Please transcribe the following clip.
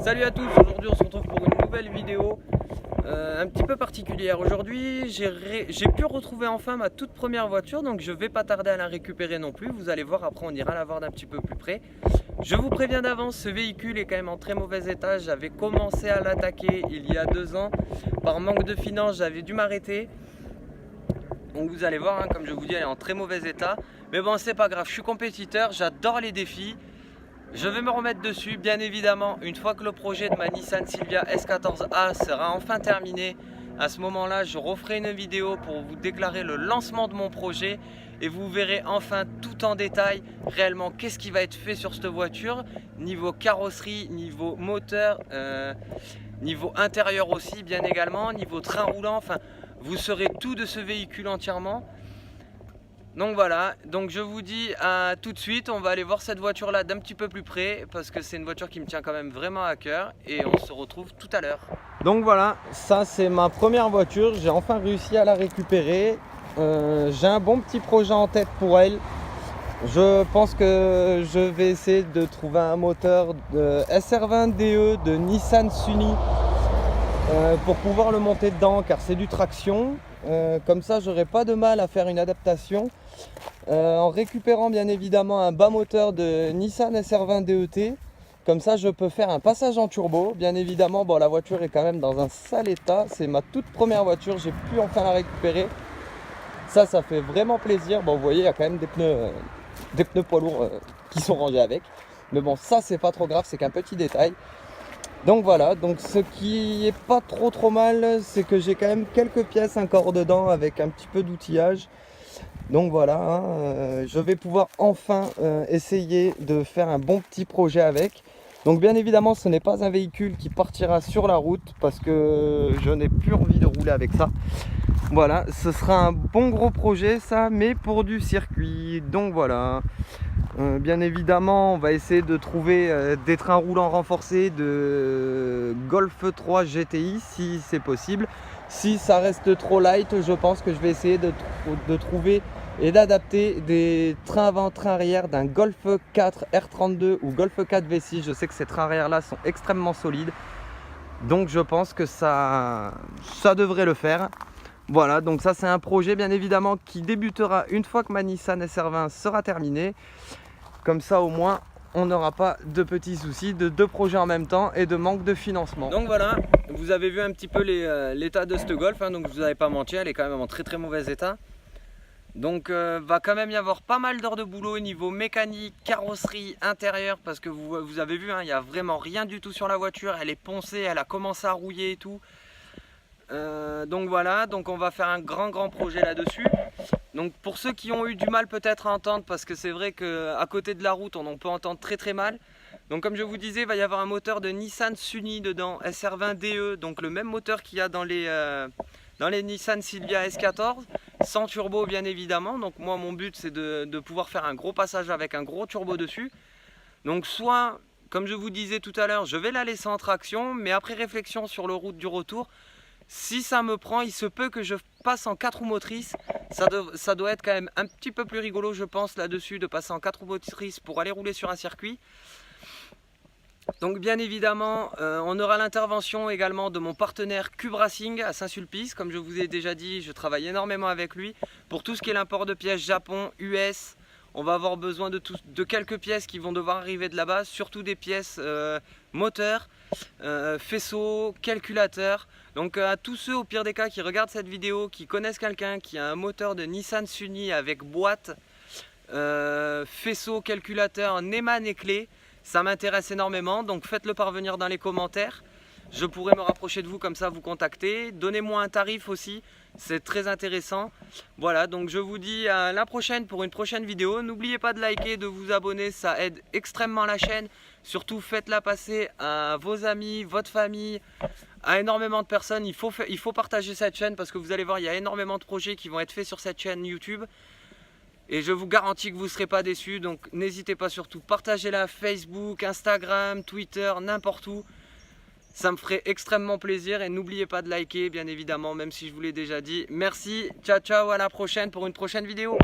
Salut à tous, aujourd'hui on se retrouve pour une nouvelle vidéo un petit peu particulière. Aujourd'hui j'ai pu retrouver enfin ma toute première voiture, donc je vais pas tarder à la récupérer non plus. Vous allez voir, après on ira la voir d'un petit peu plus près. Je vous préviens d'avance, ce véhicule est quand même en très mauvais état. J'avais commencé à l'attaquer il y a 2 ans. Par manque de finances, j'avais dû m'arrêter. Donc vous allez voir, comme je vous dis, elle est en très mauvais état. Mais bon, c'est pas grave, je suis compétiteur, j'adore les défis. Je vais me remettre dessus, bien évidemment, une fois que le projet de ma Nissan Silvia S14A sera enfin terminé. À ce moment-là, je referai une vidéo pour vous déclarer le lancement de mon projet et vous verrez enfin tout en détail réellement qu'est-ce qui va être fait sur cette voiture, niveau carrosserie, niveau moteur, niveau intérieur aussi bien également, niveau train roulant, enfin vous saurez tout de ce véhicule entièrement. Donc voilà, donc je vous dis à tout de suite, on va aller voir cette voiture là d'un petit peu plus près parce que c'est une voiture qui me tient quand même vraiment à cœur et on se retrouve tout à l'heure. Donc voilà, ça c'est ma première voiture, j'ai enfin réussi à la récupérer. J'ai un bon petit projet en tête pour elle. Je pense que je vais essayer de trouver un moteur de SR20DE de Nissan Sunny pour pouvoir le monter dedans car c'est du traction. Comme ça j'aurai pas de mal à faire une adaptation en récupérant bien évidemment un bas moteur de Nissan SR20 DET. Comme ça je peux faire un passage en turbo. Bien évidemment, bon, la voiture est quand même dans un sale état, c'est ma toute première voiture, j'ai pu enfin la récupérer. Ça fait vraiment plaisir. Bon, vous voyez, il y a quand même des pneus poids lourds qui sont rangés avec, mais bon, ça c'est pas trop grave, c'est qu'un petit détail. Donc voilà, donc ce qui est pas trop mal, c'est que j'ai quand même quelques pièces encore dedans avec un petit peu d'outillage. Donc voilà, je vais pouvoir enfin essayer de faire un bon petit projet avec. Donc bien évidemment, ce n'est pas un véhicule qui partira sur la route parce que je n'ai plus envie de rouler avec ça. Voilà, ce sera un bon gros projet ça, mais pour du circuit. Donc voilà. Bien évidemment, on va essayer de trouver des trains roulants renforcés de Golf 3 GTI si c'est possible. Si ça reste trop light, je pense que je vais essayer de trouver et d'adapter des trains avant, trains arrière d'un Golf 4 R32 ou Golf 4 V6. Je sais que ces trains arrière là sont extrêmement solides, donc je pense que ça devrait le faire. Voilà, donc ça c'est un projet bien évidemment qui débutera une fois que ma Nissan SR20 sera terminée. Comme ça au moins on n'aura pas de petits soucis de 2 projets en même temps et de manque de financement. Donc voilà, vous avez vu un petit peu l'état de ce Golf, donc je vous avais pas menti, elle est quand même en très mauvais état. Donc va quand même y avoir pas mal d'heures de boulot au niveau mécanique, carrosserie, intérieur, parce que vous avez vu, il n'y a vraiment rien du tout sur la voiture, elle est poncée, elle a commencé à rouiller et tout. Donc voilà, donc on va faire un grand projet là-dessus. Donc pour ceux qui ont eu du mal peut-être à entendre, parce que c'est vrai qu'à côté de la route on peut entendre très mal. Donc comme je vous disais, il va y avoir un moteur de Nissan Sunny dedans, SR20DE, donc le même moteur qu'il y a dans les Nissan Silvia S14, sans turbo bien évidemment. Donc moi mon but c'est de pouvoir faire un gros passage avec un gros turbo dessus. Donc soit, comme je vous disais tout à l'heure, je vais la laisser en traction, mais après réflexion sur le route du retour, si ça me prend, il se peut que je passe en 4 roues motrices. Ça doit être quand même un petit peu plus rigolo, je pense, là-dessus, de passer en 4 roues motrices pour aller rouler sur un circuit. Donc bien évidemment, on aura l'intervention également de mon partenaire Cube Racing à Saint-Sulpice. Comme je vous ai déjà dit, je travaille énormément avec lui pour tout ce qui est l'import de pièces Japon, US. On va avoir besoin de quelques pièces qui vont devoir arriver de là-bas, surtout des pièces moteurs, faisceaux, calculateurs. Donc à tous ceux au pire des cas qui regardent cette vidéo, qui connaissent quelqu'un qui a un moteur de Nissan Sunny avec boîte, faisceau, calculateur, Neyman et clé, ça m'intéresse énormément, donc faites-le parvenir dans les commentaires. Je pourrai me rapprocher de vous, comme ça vous contacter. Donnez-moi un tarif aussi, c'est très intéressant. Voilà, donc je vous dis à la prochaine pour une prochaine vidéo. N'oubliez pas de liker, de vous abonner, ça aide extrêmement la chaîne. Surtout faites-la passer à vos amis, votre famille, à énormément de personnes. Il faut partager cette chaîne parce que vous allez voir, il y a énormément de projets qui vont être faits sur cette chaîne YouTube. Et je vous garantis que vous ne serez pas déçus. Donc n'hésitez pas, surtout, partagez-la Facebook, Instagram, Twitter, n'importe où. Ça me ferait extrêmement plaisir et n'oubliez pas de liker bien évidemment, même si je vous l'ai déjà dit. Merci, ciao à la prochaine pour une prochaine vidéo.